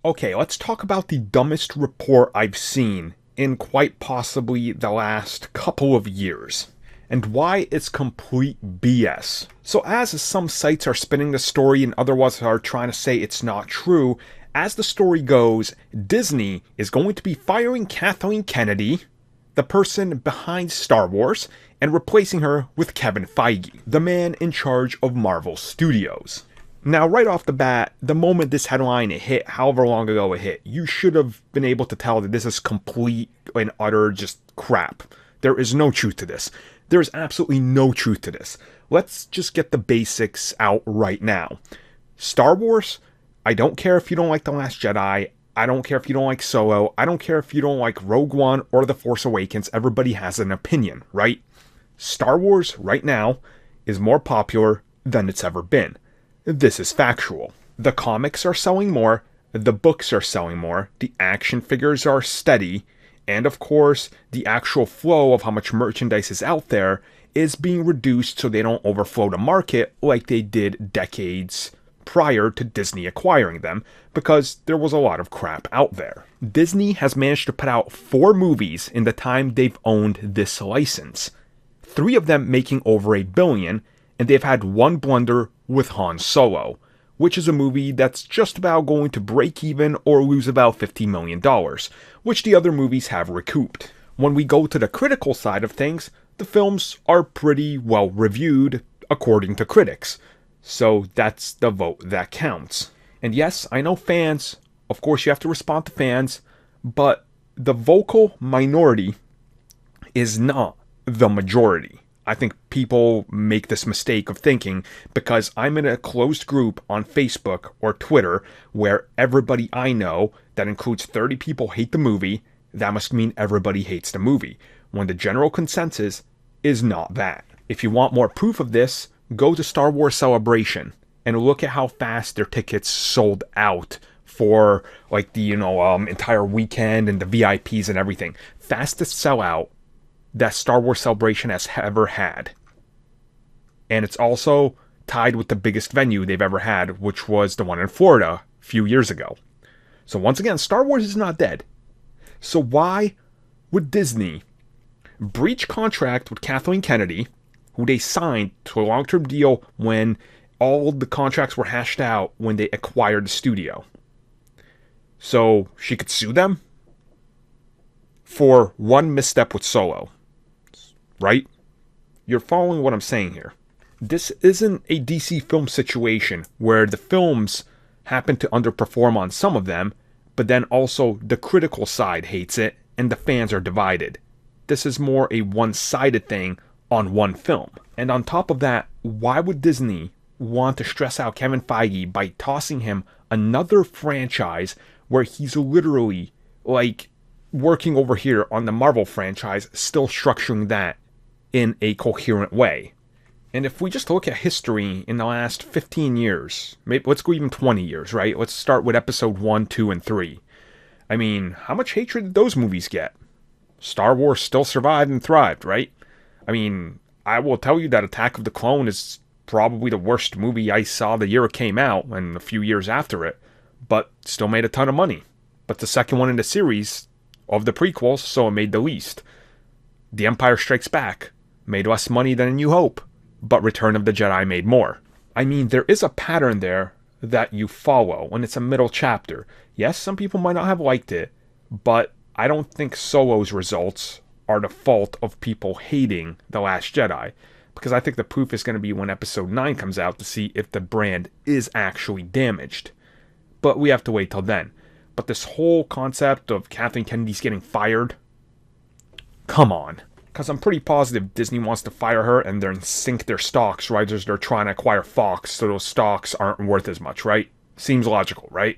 Okay, let's talk about the dumbest report I've seen in quite possibly the last couple of years, and why it's complete BS. So as some sites are spinning the story and other ones are trying to say it's not true, as the story goes, Disney is going to be firing Kathleen Kennedy, the person behind Star Wars, and replacing her with Kevin Feige, the man in charge of Marvel Studios. Now, right off the bat, the moment this headline hit, however long ago it hit, you should have been able to tell that this is complete and utter just crap. There is no truth to this. There is absolutely no truth to this. Let's just get the basics out right now. Star Wars, I don't care if you don't like The Last Jedi. I don't care if you don't like Solo. I don't care if you don't like Rogue One or The Force Awakens. Everybody has an opinion, right? Star Wars, right now, is more popular than it's ever been. This is factual. The comics are selling more, the books are selling more, the action figures are steady, and of course, the actual flow of how much merchandise is out there is being reduced so they don't overflow the market like they did decades prior to Disney acquiring them, because there was a lot of crap out there. Disney has managed to put out 4 movies in the time they've owned this license, 3 of them making over $1 billion, and they've had one blunder with Han Solo, which is a movie that's just about going to break even or lose about $50 million, which the other movies have recouped. When we go to the critical side of things, the films are pretty well reviewed according to critics. So that's the vote that counts. And yes, I know fans, of course you have to respond to fans, but the vocal minority is not the majority. I think people make this mistake of thinking because I'm in a closed group on Facebook or Twitter where everybody I know, that includes 30 people, hate the movie, that must mean everybody hates the movie, when the general consensus is not that. If you want more proof of this, go to Star Wars Celebration and look at how fast their tickets sold out for like the entire weekend and the VIPs and everything. Fastest sellout that Star Wars Celebration has ever had. And it's also tied with the biggest venue they've ever had, which was the one in Florida a few years ago. So once again, Star Wars is not dead. So why would Disney breach contract with Kathleen Kennedy, who they signed to a long-term deal when all the contracts were hashed out when they acquired the studio? So she could sue them for one misstep with Solo. Right? You're following what I'm saying here. This isn't a DC film situation where the films happen to underperform on some of them, but then also the critical side hates it and the fans are divided. This is more a one-sided thing on one film. And on top of that, why would Disney want to stress out Kevin Feige by tossing him another franchise where he's literally like working over here on the Marvel franchise, still structuring that in a coherent way? And if we just look at history in the last 15 years, maybe let's go even 20 years, right? Let's start with episode 1, 2, and 3. I mean, how much hatred did those movies get? Star Wars still survived and thrived, right? I mean, I will tell you that Attack of the Clone is probably the worst movie I saw the year it came out and a few years after it, but still made a ton of money. But the second one in the series of the prequels, so it made the least. The Empire Strikes Back made less money than A New Hope, but Return of the Jedi made more. I mean, there is a pattern there that you follow when it's a middle chapter. Yes, some people might not have liked it, but I don't think Solo's results are the fault of people hating The Last Jedi, because I think the proof is going to be when episode 9 comes out to see if the brand is actually damaged. But we have to wait till then. But this whole concept of Kathleen Kennedy's getting fired, come on. Because I'm pretty positive Disney wants to fire her and then sink their stocks right as they're trying to acquire Fox, so those stocks aren't worth as much, right? Seems logical, right?